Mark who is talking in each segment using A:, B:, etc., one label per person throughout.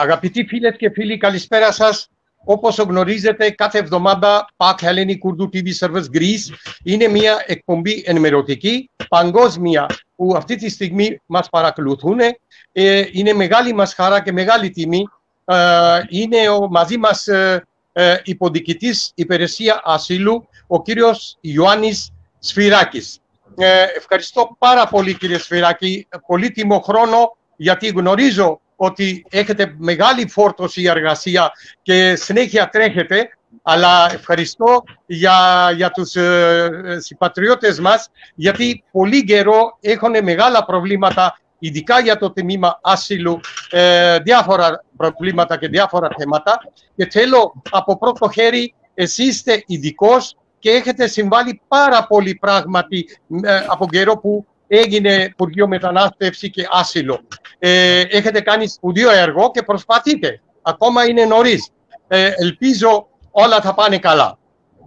A: Αγαπητοί φίλες και φίλοι, καλησπέρα σας. Όπως γνωρίζετε, κάθε εβδομάδα ΠΑΚ Hellenic Urdu TV Service Greece είναι μια εκπομπή ενημερωτική, παγκόσμια, που αυτή τη στιγμή μας παρακολουθούν. Είναι μεγάλη μας χαρά και μεγάλη τιμή. Είναι μαζί μας υποδιοικητής υπηρεσία ασύλου, ο κύριος Ιωάννης Σφυράκης. Ευχαριστώ πάρα πολύ, κύριε Σφυράκη, πολύτιμο χρόνο, γιατί γνωρίζω ότι έχετε μεγάλη φόρτωση εργασία και συνέχεια τρέχετε, αλλά ευχαριστώ για τους συμπατριώτες μας, γιατί πολύ καιρό έχουν μεγάλα προβλήματα, ειδικά για το τμήμα άσυλου, διάφορα προβλήματα και διάφορα θέματα. Και θέλω από πρώτο χέρι, εσείς είστε ειδικός και έχετε συμβάλει πάρα πολύ πράγματι από καιρό που έγινε Υπουργείο Μετανάστευση και Άσυλο. Έχετε κάνει σπουδαίο έργο και προσπαθείτε. Ακόμα είναι νωρίς. Ελπίζω όλα θα πάνε καλά.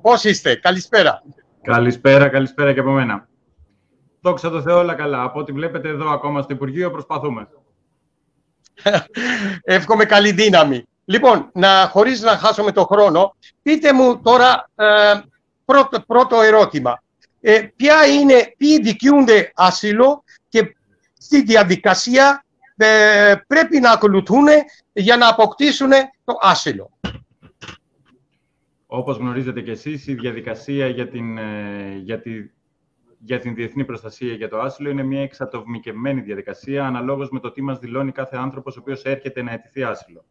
A: Πώς είστε? Καλησπέρα.
B: Καλησπέρα και από μένα. Δόξα τω Θεώ, όλα καλά. Από ό,τι βλέπετε εδώ ακόμα στο Υπουργείο προσπαθούμε.
A: Εύχομαι καλή δύναμη. Λοιπόν, χωρίς να χάσουμε το χρόνο, πείτε μου τώρα πρώτο ερώτημα. Ποιοι δικαιούνται άσυλο και στη διαδικασία πρέπει να ακολουθούν για να αποκτήσουν το άσυλο.
B: Όπως γνωρίζετε και εσείς, η διαδικασία για την διεθνή προστασία για το άσυλο είναι μια εξατομικευμένη διαδικασία, αναλόγως με το τι μας δηλώνει κάθε άνθρωπος ο οποίος έρχεται να αιτηθεί άσυλο.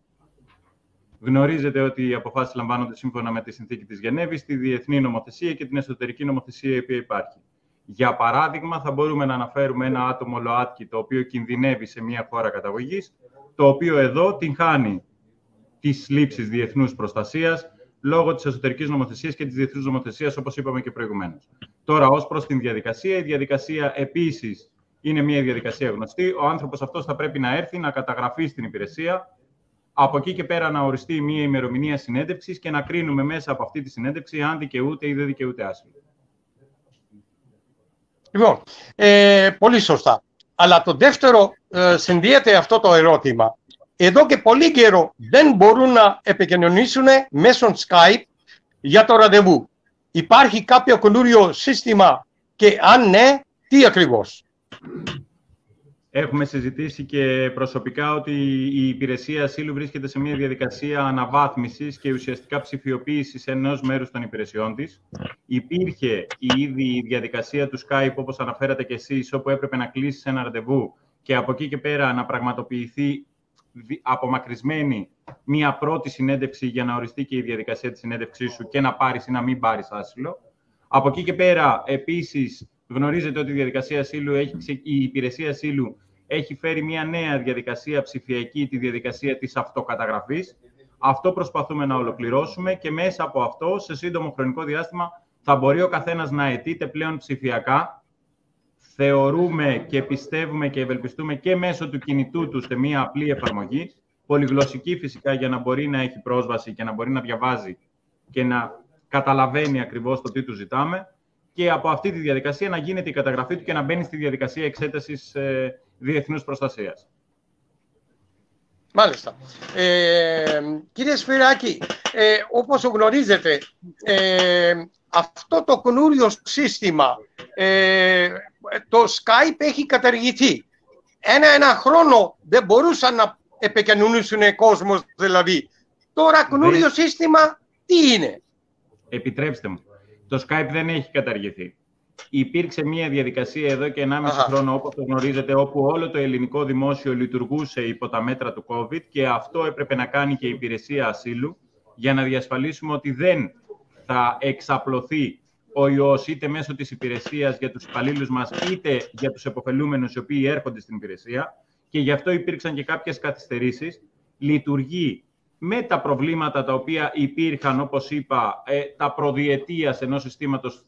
B: Γνωρίζετε ότι οι αποφάσεις λαμβάνονται σύμφωνα με τη Συνθήκη της Γενέβης, τη διεθνή νομοθεσία και την εσωτερική νομοθεσία η οποία υπάρχει. Για παράδειγμα, θα μπορούμε να αναφέρουμε ένα άτομο ΛΟΑΤΚΙ το οποίο κινδυνεύει σε μια χώρα καταγωγής, το οποίο εδώ την χάνει της λήψης διεθνούς προστασίας λόγω της εσωτερικής νομοθεσίας και της διεθνούς νομοθεσίας, όπως είπαμε και προηγουμένως. Τώρα, ως προς την διαδικασία, η διαδικασία επίσης είναι μια διαδικασία γνωστή. Ο άνθρωπος αυτός θα πρέπει να έρθει, να καταγραφεί στην υπηρεσία. Από εκεί και πέρα να οριστεί μια ημερομηνία συνέντευξης και να κρίνουμε μέσα από αυτή τη συνέντευξη αν δικαιούται ή δεν δικαιούται άσυλο.
A: Λοιπόν, πολύ σωστά. Αλλά το δεύτερο συνδυέται αυτό το ερώτημα. Εδώ και πολύ καιρό δεν μπορούν να επικοινωνήσουν μέσω Skype για το ραντεβού. Υπάρχει κάποιο καινούριο σύστημα και αν ναι, τι ακριβώς?
B: Έχουμε συζητήσει και προσωπικά ότι η υπηρεσία ασύλου βρίσκεται σε μια διαδικασία αναβάθμισης και ουσιαστικά ψηφιοποίησης ενός μέρους των υπηρεσιών της. Υπήρχε ήδη η διαδικασία του Skype, όπως αναφέρατε και εσείς, όπου έπρεπε να κλείσεις ένα ραντεβού και από εκεί και πέρα να πραγματοποιηθεί απομακρυσμένη μια πρώτη συνέντευξη για να οριστεί και η διαδικασία της συνέντευξής σου και να πάρεις ή να μην πάρεις άσυλο. Από εκεί και πέρα, επίσης, γνωρίζετε ότι η υπηρεσία ασύλου έχει φέρει μια νέα διαδικασία ψηφιακή, τη διαδικασία της αυτοκαταγραφής. Αυτό προσπαθούμε να ολοκληρώσουμε και μέσα από αυτό, σε σύντομο χρονικό διάστημα, θα μπορεί ο καθένας να αιτείται πλέον ψηφιακά. Θεωρούμε και πιστεύουμε και ευελπιστούμε και μέσω του κινητού του σε μια απλή εφαρμογή, πολυγλωσσική φυσικά, για να μπορεί να έχει πρόσβαση και να μπορεί να διαβάζει και να καταλαβαίνει ακριβώς το τι του ζητάμε. Και από αυτή τη διαδικασία να γίνεται η καταγραφή του και να μπαίνει στη διαδικασία εξέτασης διεθνούς προστασίας.
A: Μάλιστα. Κύριε Σφυράκη, όπως γνωρίζετε, αυτό το καινούριο σύστημα, το Skype έχει καταργηθεί. Ένα χρόνο δεν μπορούσαν να επικοινωνήσουν κόσμος, δηλαδή. Τώρα καινούριο σύστημα τι είναι?
B: Επιτρέψτε μου. Το Skype δεν έχει καταργηθεί. Υπήρξε μια διαδικασία εδώ και 1,5 χρόνο, όπως το γνωρίζετε, όπου όλο το ελληνικό δημόσιο λειτουργούσε υπό τα μέτρα του COVID και αυτό έπρεπε να κάνει και η υπηρεσία ασύλου για να διασφαλίσουμε ότι δεν θα εξαπλωθεί ο ιός είτε μέσω της υπηρεσίας για τους υπαλλήλους μας, είτε για τους επωφελούμενους οι οποίοι έρχονται στην υπηρεσία. Και γι' αυτό υπήρξαν και κάποιες καθυστερήσεις. Λειτουργεί με τα προβλήματα τα οποία υπήρχαν, όπως είπα, τα προδιετίας ενός συστήματος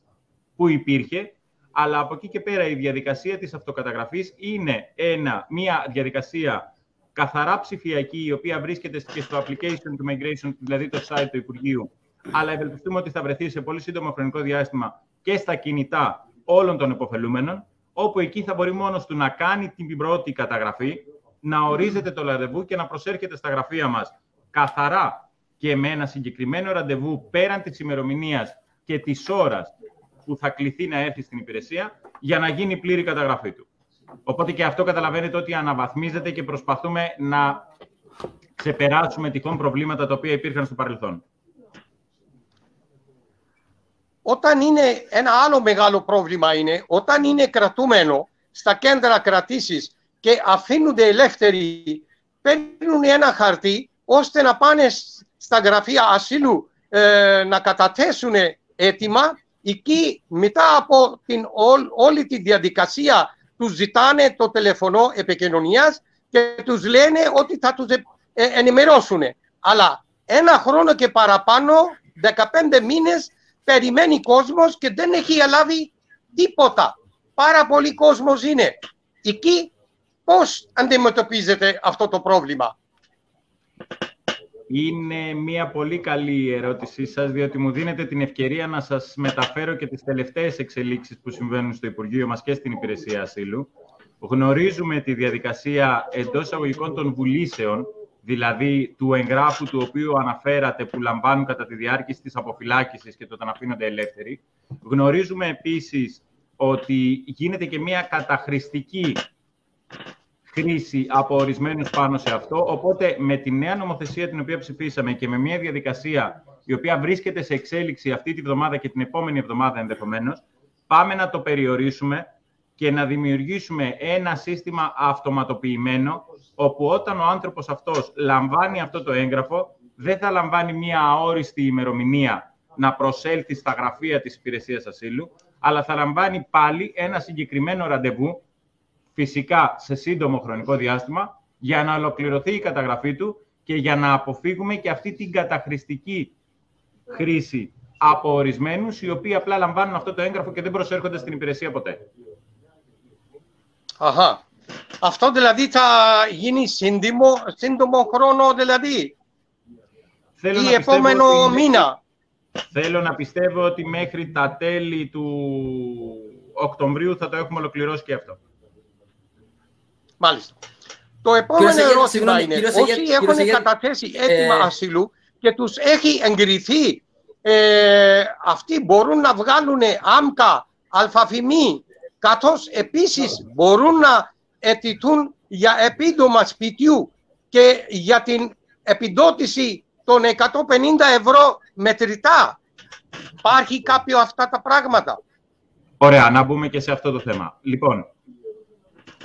B: που υπήρχε, αλλά από εκεί και πέρα η διαδικασία της αυτοκαταγραφής είναι μια διαδικασία καθαρά ψηφιακή, η οποία βρίσκεται και στο application του Migration, δηλαδή το site του Υπουργείου, αλλά ευελπιστούμε ότι θα βρεθεί σε πολύ σύντομο χρονικό διάστημα και στα κινητά όλων των επωφελούμενων, όπου εκεί θα μπορεί μόνος του να κάνει την πρώτη καταγραφή, να ορίζετε το ραντεβού και να προσέρχεται στα γραφεία μας καθαρά και με ένα συγκεκριμένο ραντεβού πέραν της ημερομηνίας και της ώρας που θα κληθεί να έρθει στην υπηρεσία για να γίνει πλήρη καταγραφή του. Οπότε και αυτό καταλαβαίνετε ότι αναβαθμίζεται και προσπαθούμε να ξεπεράσουμε τυχόν προβλήματα τα οποία υπήρχαν στο παρελθόν.
A: Όταν είναι ένα άλλο μεγάλο πρόβλημα είναι όταν είναι κρατούμενο στα κέντρα κρατήσεις και αφήνονται ελεύθεροι, παίρνουν ένα χαρτί ώστε να πάνε στα γραφεία ασύλου να καταθέσουν αίτημα. Εκεί μετά από όλη τη διαδικασία τους ζητάνε το τηλεφωνό επικοινωνίας και τους λένε ότι θα τους ενημερώσουν. Αλλά ένα χρόνο και παραπάνω, 15 μήνες, περιμένει κόσμος και δεν έχει λάβει τίποτα. Πάρα πολύ κόσμος είναι. Εκεί πώς αντιμετωπίζετε αυτό το πρόβλημα?
B: Είναι μια πολύ καλή ερώτησή σας, διότι μου δίνετε την ευκαιρία να σας μεταφέρω και τις τελευταίες εξελίξεις που συμβαίνουν στο Υπουργείο μας και στην Υπηρεσία Ασύλου. Γνωρίζουμε τη διαδικασία εντός εισαγωγικών των βουλήσεων, δηλαδή του εγγράφου του οποίου αναφέρατε που λαμβάνουν κατά τη διάρκεια της αποφυλάκησης και όταν αφήνονται ελεύθεροι. Γνωρίζουμε επίσης ότι γίνεται και μια καταχρηστική χρήση από ορισμένους πάνω σε αυτό. Οπότε με τη νέα νομοθεσία την οποία ψηφίσαμε και με μια διαδικασία η οποία βρίσκεται σε εξέλιξη αυτή τη βδομάδα και την επόμενη εβδομάδα ενδεχομένως, πάμε να το περιορίσουμε και να δημιουργήσουμε ένα σύστημα αυτοματοποιημένο, όπου όταν ο άνθρωπος αυτός λαμβάνει αυτό το έγγραφο, δεν θα λαμβάνει μια αόριστη ημερομηνία να προσέλθει στα γραφεία της Υπηρεσίας Ασύλου, αλλά θα λαμβάνει πάλι ένα συγκεκριμένο ραντεβού, φυσικά σε σύντομο χρονικό διάστημα, για να ολοκληρωθεί η καταγραφή του και για να αποφύγουμε και αυτή την καταχρηστική χρήση από ορισμένους, οι οποίοι απλά λαμβάνουν αυτό το έγγραφο και δεν προσέρχονται στην υπηρεσία ποτέ.
A: Αχα. Αυτό δηλαδή θα γίνει σύντομο χρόνο δηλαδή, ή επόμενο μήνα?
B: Θέλω να πιστεύω ότι μέχρι τα τέλη του Οκτωβρίου θα το έχουμε ολοκληρώσει και αυτό.
A: Μάλιστα. Το επόμενο ερώτημα είναι, όσοι έχουν καταθέσει αίτημα ασύλου και τους έχει εγκριθεί, αυτοί μπορούν να βγάλουν άμκα, αλφαφημί, καθώς επίσης μπορούν να αιτηθούν για επίδομα σπιτιού και για την επιδότηση των 150 ευρώ μετρητά. Υπάρχει κάποιο αυτά τα πράγματα?
B: Ωραία, να μπούμε και σε αυτό το θέμα. Λοιπόν,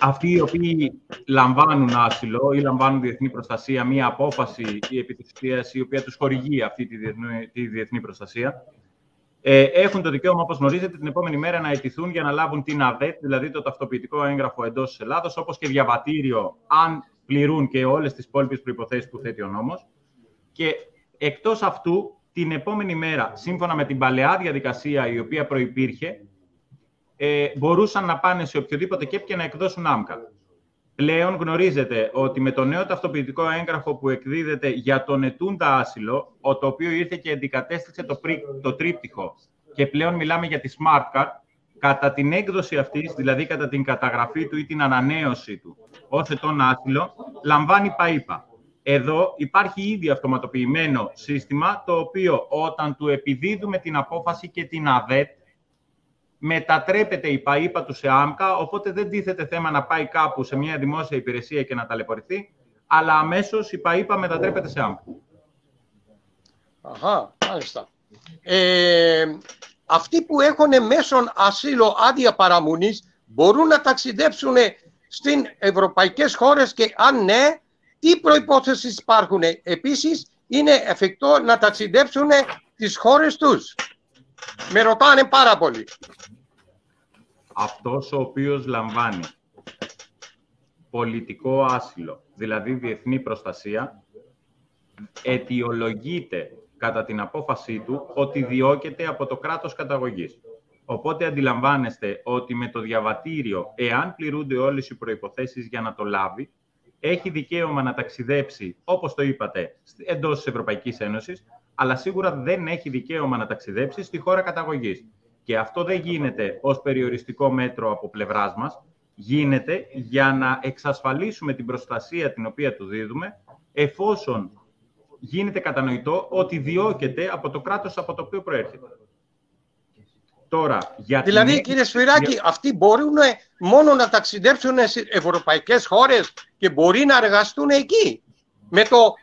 B: αυτοί οι οποίοι λαμβάνουν άσυλο ή λαμβάνουν διεθνή προστασία, μία απόφαση η επιτυχίας η οποία τους χορηγεί αυτή τη διεθνή προστασία, έχουν το δικαίωμα, όπως γνωρίζετε, την επόμενη μέρα να αιτηθούν για να λάβουν την ΑΔΕΤ, δηλαδή το ταυτοποιητικό έγγραφο εντός της Ελλάδος, όπως και διαβατήριο, αν πληρούν και όλες τις υπόλοιπες προϋποθέσεις που θέτει ο νόμος. Και εκτός αυτού, την επόμενη μέρα, σύμφωνα με την παλαιά διαδικασία η οποία προϋπήρχε, μπορούσαν να πάνε σε οποιοδήποτε ΚΕΠ και να εκδώσουν άμκα. Πλέον γνωρίζετε ότι με το νέο ταυτοποιητικό έγγραφο που εκδίδεται για τον ετούντα άσυλο, το οποίο ήρθε και αντικατέστησε το τρίπτυχο, και πλέον μιλάμε για τη Smart Card, κατά την έκδοση αυτής, δηλαδή κατά την καταγραφή του ή την ανανέωση του ως ετών άσυλο, λαμβάνει ΠΑΙΠΑ. Εδώ υπάρχει ήδη αυτοματοποιημένο σύστημα, το οποίο όταν του επιδίδουμε την απόφαση και την ΑΔΕΤ, μετατρέπεται η ΠΑΙΠΑ του σε άμκα, οπότε δεν τίθεται θέμα να πάει κάπου σε μια δημόσια υπηρεσία και να ταλαιπωρηθεί, αλλά αμέσως η ΠΑΙΠΑ μετατρέπεται σε άμκα.
A: Αχα, μάλιστα. Αυτοί που έχουν μέσον ασύλο άδεια παραμονής μπορούν να ταξιδέψουν στις ευρωπαϊκές χώρες και αν ναι, τι προϋπόθεσεις υπάρχουν? Επίσης, είναι εφικτό να ταξιδέψουν στις χώρες τους? Με ρωτάνε πάρα πολύ.
B: Αυτός ο οποίος λαμβάνει πολιτικό άσυλο, δηλαδή διεθνή προστασία, αιτιολογείται κατά την απόφασή του ότι διώκεται από το κράτος καταγωγής. Οπότε αντιλαμβάνεστε ότι με το διαβατήριο, εάν πληρούνται όλες οι προϋποθέσεις για να το λάβει, έχει δικαίωμα να ταξιδέψει, όπως το είπατε, εντός της Ευρωπαϊκής Ένωσης, αλλά σίγουρα δεν έχει δικαίωμα να ταξιδέψει στη χώρα καταγωγής. Και αυτό δεν γίνεται ως περιοριστικό μέτρο από πλευράς μας, γίνεται για να εξασφαλίσουμε την προστασία την οποία του δίδουμε, εφόσον γίνεται κατανοητό ότι διώκεται από το κράτος από το οποίο προέρχεται. Τώρα,
A: δηλαδή, κύριε Σφυράκη, αυτοί μπορούν μόνο να ταξιδέψουν σε ευρωπαϊκές χώρες και μπορεί να εργαστούν εκεί. Με το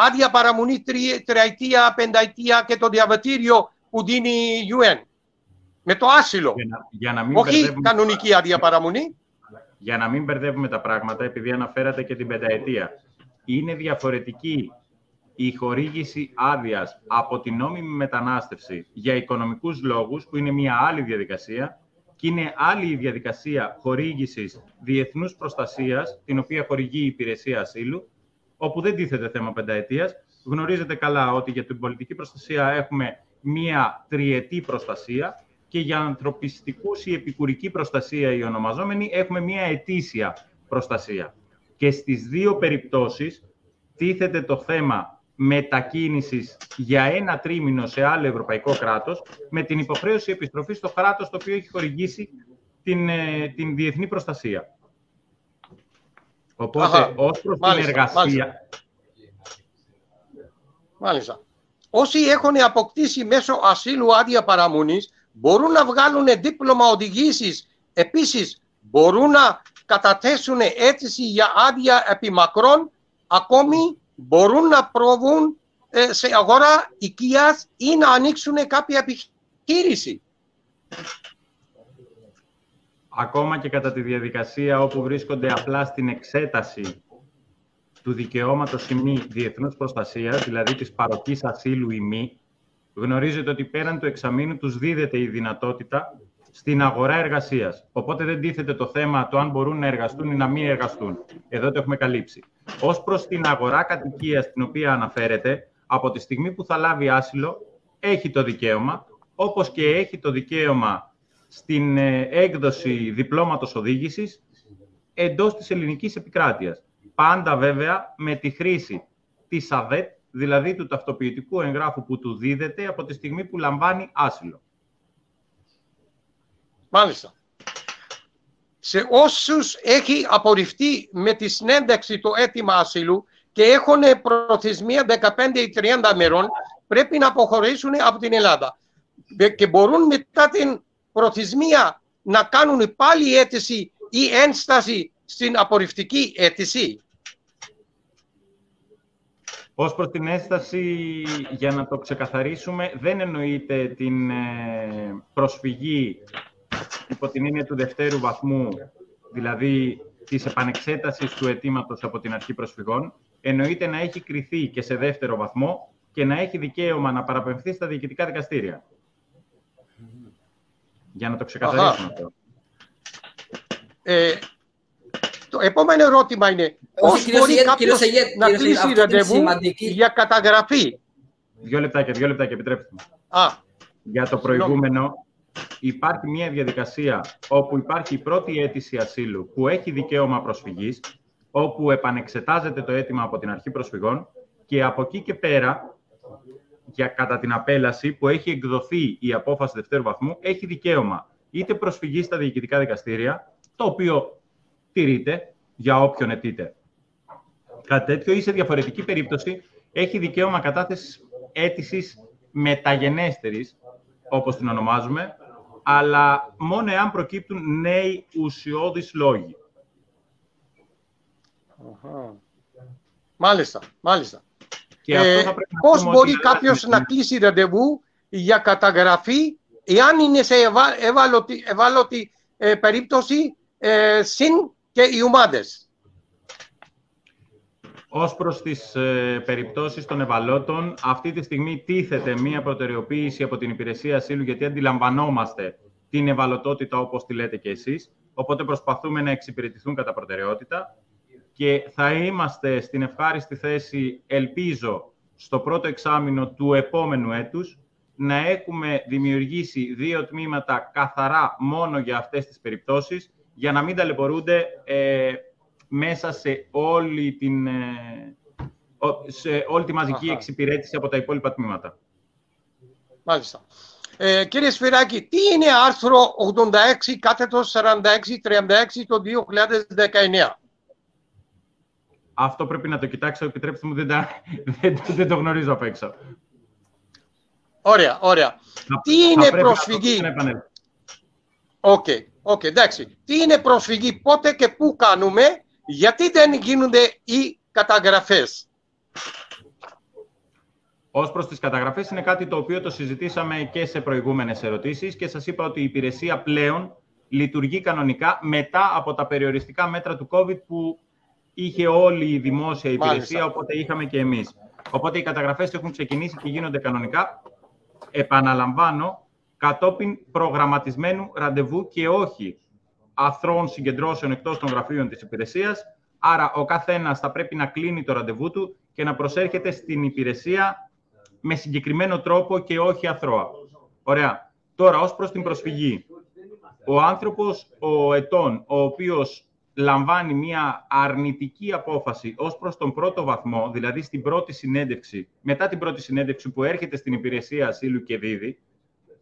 A: άδεια παραμονή τριετία, πενταετία και το διαβατήριο που δίνει η UN. Με το άσυλο. Όχι κανονική άδεια παραμονή.
B: Για να μην μπερδεύουμε τα πράγματα, επειδή αναφέρατε και την πενταετία, είναι διαφορετική η χορήγηση άδειας από την νόμιμη μετανάστευση για οικονομικούς λόγους, που είναι μια άλλη διαδικασία, και είναι άλλη η διαδικασία χορήγησης διεθνούς προστασίας, την οποία χορηγεί η υπηρεσία ασύλου, όπου δεν τίθεται θέμα πενταετίας. Γνωρίζετε καλά ότι για την πολιτική προστασία έχουμε μια τριετή προστασία και για ανθρωπιστικούς ή επικουρική προστασία, οι ονομαζόμενοι, έχουμε μια ετήσια προστασία. Και στις δύο περιπτώσεις τίθεται το θέμα μετακίνησης για ένα τρίμηνο σε άλλο ευρωπαϊκό κράτος, με την υποχρέωση επιστροφής στο κράτος το οποίο έχει χορηγήσει την διεθνή προστασία. Οπότε, ως προς την εργασία...
A: Μάλιστα. Όσοι έχουν αποκτήσει μέσω ασύλου άδεια παραμονής, μπορούν να βγάλουν δίπλωμα οδηγήσεις. Επίσης, μπορούν να καταθέσουν αίτηση για άδεια επιμακρών, ακόμη μπορούν να προβούν σε αγορά οικίας ή να ανοίξουν κάποια επιχείρηση.
B: Ακόμα και κατά τη διαδικασία όπου βρίσκονται απλά στην εξέταση του δικαιώματος ή μη διεθνούς προστασίας, δηλαδή της παροχής ασύλου ή μη, γνωρίζετε ότι πέραν του εξαμήνου τους δίδεται η δυνατότητα στην αγορά εργασίας. Οπότε δεν τίθεται το θέμα το αν μπορούν να εργαστούν ή να μην εργαστούν. Εδώ το έχουμε καλύψει. Ως προς την αγορά κατοικίας την οποία αναφέρεται, από τη στιγμή που θα λάβει άσυλο, έχει το δικαίωμα, όπως και έχει το δικαίωμα στην έκδοση διπλώματος οδήγησης εντός της ελληνικής επικράτειας. Πάντα βέβαια με τη χρήση της ΑΔΕΤ, δηλαδή του ταυτοποιητικού εγγράφου που του δίδεται από τη στιγμή που λαμβάνει άσυλο.
A: Μάλιστα. Σε όσους έχει απορριφθεί με τη συνέντευξη το αίτημα ασύλου και έχουν προθεσμία 15 ή 30 μέρων, πρέπει να αποχωρήσουν από την Ελλάδα. Και μπορούν μετά την προθεσμία να κάνουν πάλι αίτηση ή ένσταση στην απορριφτική αίτηση.
B: Ως προς την ένσταση, για να το ξεκαθαρίσουμε, δεν εννοείται την προσφυγή υπό την έννοια του δευτέρου βαθμού, δηλαδή της επανεξέτασης του αιτήματος από την αρχή προσφυγών. Εννοείται να έχει κριθεί και σε δεύτερο βαθμό και να έχει δικαίωμα να παραπεμφθεί στα διοικητικά δικαστήρια. Για να το ξεκαθαρίσουμε αυτό.
A: Το επόμενο ερώτημα είναι πώς μπορεί κάποιος να κλείσει ραντεβού για καταγραφή.
B: Δύο λεπτάκια, επιτρέψτε μου. Για το προηγούμενο, υπάρχει μια διαδικασία όπου υπάρχει η πρώτη αίτηση ασύλου που έχει δικαίωμα προσφυγής, όπου επανεξετάζεται το αίτημα από την αρχή προσφυγών και από εκεί και πέρα, κατά την απέλαση που έχει εκδοθεί η απόφαση δευτέρου βαθμού, έχει δικαίωμα είτε προσφυγή στα διοικητικά δικαστήρια, το οποίο τηρείται για όποιον αιτείται κάτι τέτοιο, ή σε διαφορετική περίπτωση έχει δικαίωμα κατάθεσης αίτησης μεταγενέστερης, όπως την ονομάζουμε, αλλά μόνο εάν προκύπτουν νέοι ουσιώδεις λόγοι.
A: Μάλιστα.
B: Και
A: πώς μπορεί κάποιος να κλείσει ραντεβού για καταγραφή εάν είναι σε ευάλωτη περίπτωση συν και οι ομάδες?
B: Ως προς τις περιπτώσεις των ευαλώτων, αυτή τη στιγμή τίθεται μία προτεραιοποίηση από την Υπηρεσία Ασύλου, γιατί αντιλαμβανόμαστε την ευαλωτότητα όπως τη λέτε και εσείς, οπότε προσπαθούμε να εξυπηρετηθούν κατά προτεραιότητα και θα είμαστε στην ευχάριστη θέση, ελπίζω, στο πρώτο εξάμηνο του επόμενου έτους, να έχουμε δημιουργήσει 2 τμήματα καθαρά μόνο για αυτές τις περιπτώσεις, για να μην ταλαιπωρούνται μέσα σε όλη τη μαζική εξυπηρέτηση από τα υπόλοιπα τμήματα.
A: Μάλιστα. Κύριε Σφυράκη, τι είναι άρθρο 86 κάθετος 46-36 το 2019?
B: Αυτό πρέπει να το κοιτάξω, επιτρέψτε μου, δεν το γνωρίζω απ' έξω.
A: Ωραία, ωραία. Τι είναι προσφυγή? Οκ, εντάξει. Τι είναι προσφυγή, πότε και πού κάνουμε, γιατί δεν γίνονται οι καταγραφές?
B: Ως προς τις καταγραφές είναι κάτι το οποίο το συζητήσαμε και σε προηγούμενες ερωτήσεις και σας είπα ότι η υπηρεσία πλέον λειτουργεί κανονικά μετά από τα περιοριστικά μέτρα του COVID που είχε όλη η δημόσια υπηρεσία, μάλιστα, οπότε είχαμε και εμείς. Οπότε οι καταγραφές έχουν ξεκινήσει και γίνονται κανονικά. Επαναλαμβάνω, κατόπιν προγραμματισμένου ραντεβού και όχι αθρώων συγκεντρώσεων εκτός των γραφείων της υπηρεσίας. Άρα ο καθένας θα πρέπει να κλείνει το ραντεβού του και να προσέρχεται στην υπηρεσία με συγκεκριμένο τρόπο και όχι αθρώα. Ωραία. Τώρα, ως προς την προσφυγή. Ο άνθρωπος, ο ετών, ο οποίος λαμβάνει μια αρνητική απόφαση ως προς τον πρώτο βαθμό, δηλαδή στην πρώτη συνέντευξη, μετά την πρώτη συνέντευξη που έρχεται στην υπηρεσία ασύλου και δίδει,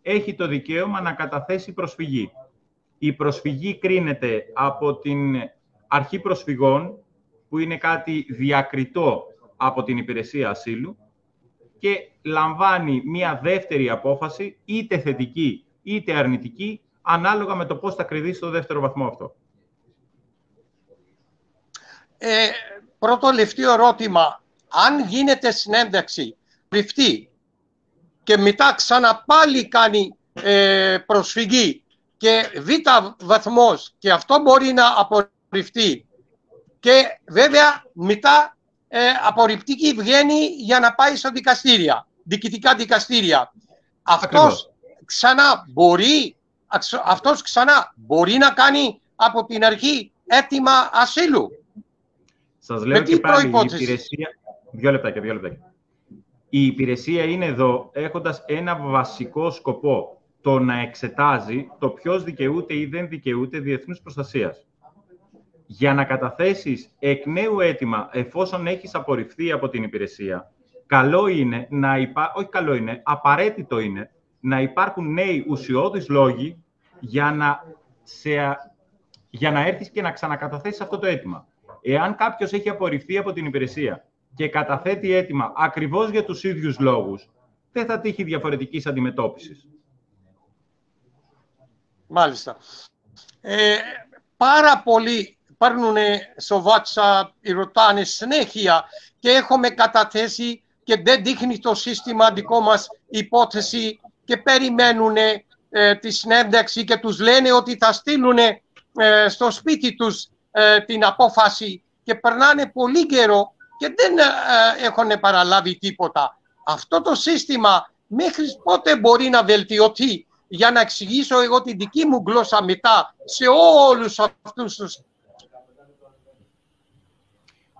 B: έχει το δικαίωμα να καταθέσει προσφυγή. Η προσφυγή κρίνεται από την αρχή προσφυγών, που είναι κάτι διακριτό από την υπηρεσία ασύλου, και λαμβάνει μια δεύτερη απόφαση, είτε θετική είτε αρνητική, ανάλογα με το πώς θα κριθεί στο δεύτερο βαθμό αυτό.
A: Πρώτο λεπτό ερώτημα. Αν γίνεται συνέντευξη, κρυφτή και μετά ξαναπάλι κάνει προσφυγή και β' βαθμός και αυτό μπορεί να απορριφθεί και βέβαια μετά απορριπτική βγαίνει για να πάει στα δικαστήρια, διοικητικά δικαστήρια. Αυτός ξανά μπορεί να κάνει από την αρχή αίτημα ασύλου?
B: Σας λέω και πάλι, η υπηρεσία... Δύο λεπτάκια. Η υπηρεσία είναι εδώ έχοντας ένα βασικό σκοπό, το να εξετάζει το ποιος δικαιούται ή δεν δικαιούται διεθνούς προστασίας. Για να καταθέσεις εκ νέου αίτημα, εφόσον έχεις απορριφθεί από την υπηρεσία, απαραίτητο είναι να υπάρχουν νέοι ουσιώδεις λόγοι για να έρθεις και να ξανακαταθέσεις αυτό το αίτημα. Εάν κάποιος έχει απορριφθεί από την υπηρεσία και καταθέτει αίτημα ακριβώς για τους ίδιους λόγους, δεν θα τύχει διαφορετικής αντιμετώπισης.
A: Μάλιστα. Πάρα πολλοί παίρνουν στο WhatsApp, ρωτάνε συνέχεια και έχουμε καταθέσει και δεν δείχνει το σύστημα δικό μας υπόθεση και περιμένουν τη συνέντευξη και τους λένε ότι θα στείλουν στο σπίτι τους την απόφαση και περνάνε πολύ καιρό και δεν έχουν παραλάβει τίποτα. Αυτό το σύστημα μέχρι πότε μπορεί να βελτιωθεί, για να εξηγήσω εγώ τη δική μου γλώσσα μετά σε όλους αυτούς τους...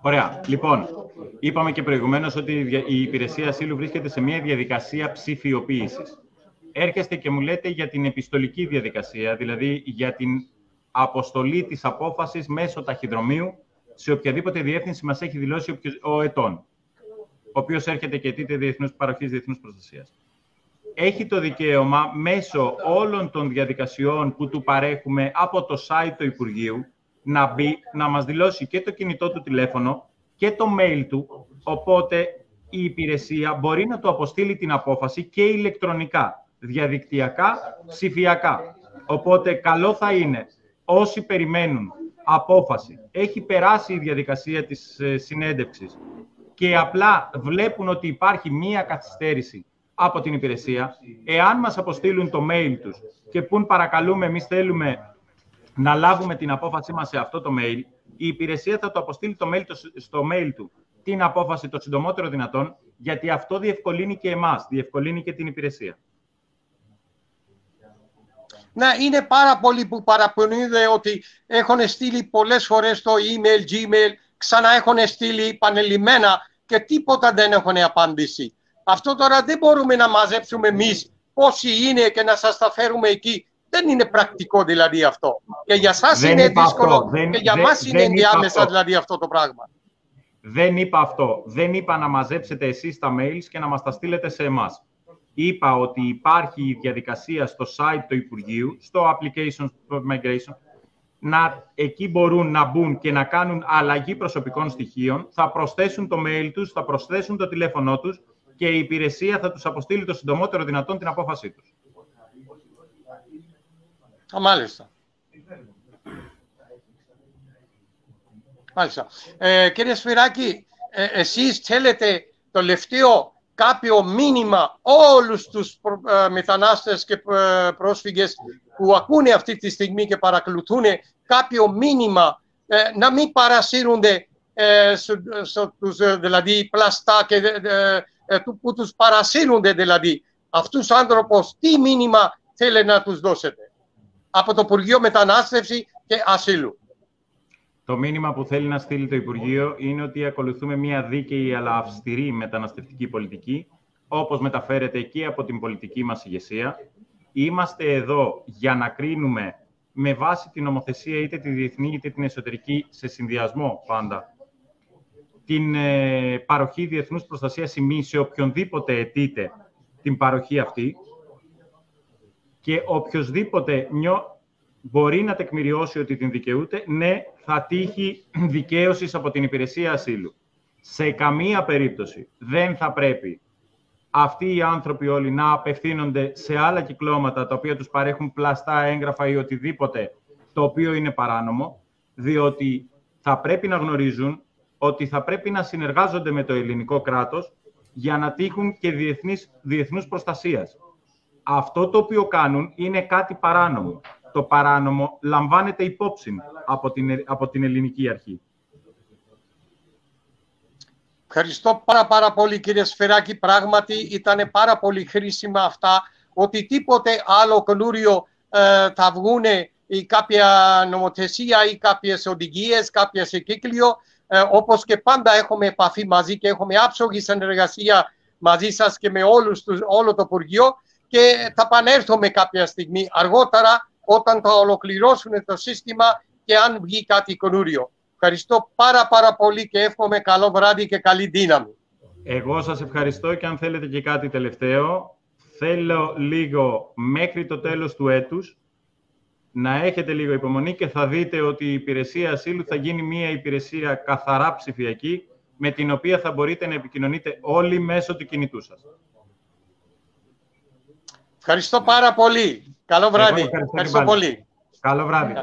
B: Ωραία. Λοιπόν, είπαμε και προηγουμένως ότι η υπηρεσία ασύλου βρίσκεται σε μια διαδικασία ψηφιοποίησης. Έρχεστε και μου λέτε για την επιστολική διαδικασία, δηλαδή για την αποστολή της απόφασης μέσω ταχυδρομείου σε οποιαδήποτε διεύθυνση μας έχει δηλώσει ο ετών, ο οποίος έρχεται και αιτείται παροχής διεθνούς προστασίας. Έχει το δικαίωμα μέσω όλων των διαδικασιών που του παρέχουμε από το site του Υπουργείου να μπει, να μας δηλώσει και το κινητό του τηλέφωνο και το mail του, οπότε η υπηρεσία μπορεί να του αποστείλει την απόφαση και ηλεκτρονικά, διαδικτυακά, ψηφιακά. Οπότε καλό θα είναι όσοι περιμένουν απόφαση, έχει περάσει η διαδικασία της συνέντευξης και απλά βλέπουν ότι υπάρχει μία καθυστέρηση από την υπηρεσία, εάν μας αποστείλουν το mail τους και πούν παρακαλούμε, εμείς θέλουμε να λάβουμε την απόφασή μας σε αυτό το mail, η υπηρεσία θα το αποστείλει στο mail του την απόφαση το συντομότερο δυνατόν, γιατί αυτό διευκολύνει και εμάς, διευκολύνει και την υπηρεσία.
A: Ναι, είναι πάρα πολλοί που παραπονιούνται ότι έχουν στείλει πολλές φορές στο email, Gmail, ξανά έχουν στείλει επανελειμμένα και τίποτα δεν έχουν απάντηση. Αυτό τώρα δεν μπορούμε να μαζέψουμε εμείς πόσοι είναι και να σας τα φέρουμε εκεί. Δεν είναι πρακτικό δηλαδή αυτό. Και για σας είναι δύσκολο και για μας είναι ενδιάμεσα δηλαδή αυτό το πράγμα.
B: Δεν είπα αυτό. Δεν είπα να μαζέψετε εσείς τα mails και να μας τα στείλετε σε εμάς. είπα ότι υπάρχει η διαδικασία στο site του Υπουργείου, στο Applications for Migration, εκεί μπορούν να μπουν και να κάνουν αλλαγή προσωπικών στοιχείων, θα προσθέσουν το mail τους, θα προσθέσουν το τηλέφωνό τους και η υπηρεσία θα τους αποστείλει το συντομότερο δυνατόν την απόφασή τους.
A: Μάλιστα. Μάλιστα. Κύριε Σφυράκη, εσείς θέλετε το τελευταίο κάποιο μήνυμα όλους τους μετανάστες και πρόσφυγες που ακούνε αυτή τη στιγμή και παρακολουθούν κάποιο μήνυμα να μην παρασύρονται δηλαδή πλαστά και που τους παρασύρονται δηλαδή αυτούς τους άνθρωπους, τι μήνυμα θέλετε να τους δώσετε από το Υπουργείο Μετανάστευση και Ασύλου?
B: Το μήνυμα που θέλει να στείλει το Υπουργείο είναι ότι ακολουθούμε μια δίκαιη αλλά αυστηρή μεταναστευτική πολιτική, όπως μεταφέρεται και από την πολιτική μας ηγεσία. Είμαστε εδώ για να κρίνουμε με βάση την νομοθεσία, είτε τη διεθνή είτε την εσωτερική, σε συνδυασμό πάντα, την παροχή διεθνούς προστασίας ή μη σε οποιονδήποτε αιτείται την παροχή αυτή, και οποιοσδήποτε μπορεί να τεκμηριώσει ότι την δικαιούται, ναι, θα τύχει δικαίωσης από την Υπηρεσία Ασύλου. Σε καμία περίπτωση δεν θα πρέπει αυτοί οι άνθρωποι όλοι να απευθύνονται σε άλλα κυκλώματα τα οποία τους παρέχουν πλαστά έγγραφα ή οτιδήποτε το οποίο είναι παράνομο, διότι θα πρέπει να γνωρίζουν ότι θα πρέπει να συνεργάζονται με το ελληνικό κράτος για να τύχουν και διεθνούς προστασίας. Αυτό το οποίο κάνουν είναι κάτι παράνομο. Το παράνομο λαμβάνεται υπόψη από την ελληνική αρχή.
A: Ευχαριστώ πάρα πολύ, κύριε Σφυράκη. Πράγματι ήταν πάρα πολύ χρήσιμα αυτά. Οτιδήποτε άλλο καινούριο θα βγουν ή κάποια νομοθεσία ή κάποιες οδηγίες, κάποια εκύκλιο, όπως και πάντα έχουμε επαφή μαζί και έχουμε άψογη συνεργασία μαζί σας και με όλο το Υπουργείο, και θα επανέλθουμε κάποια στιγμή αργότερα όταν θα ολοκληρώσουν το σύστημα και αν βγει κάτι καινούριο. Ευχαριστώ πάρα πολύ και εύχομαι καλό βράδυ και καλή δύναμη.
B: Εγώ σας ευχαριστώ, και αν θέλετε και κάτι τελευταίο, θέλω λίγο μέχρι το τέλος του έτους να έχετε λίγο υπομονή και θα δείτε ότι η Υπηρεσία Ασύλου θα γίνει μια υπηρεσία καθαρά ψηφιακή, με την οποία θα μπορείτε να επικοινωνείτε όλοι μέσω του κινητού σας.
A: Ευχαριστώ πάρα πολύ. Καλό βράδυ. Ευχαριστώ πολύ.
B: Καλό βράδυ.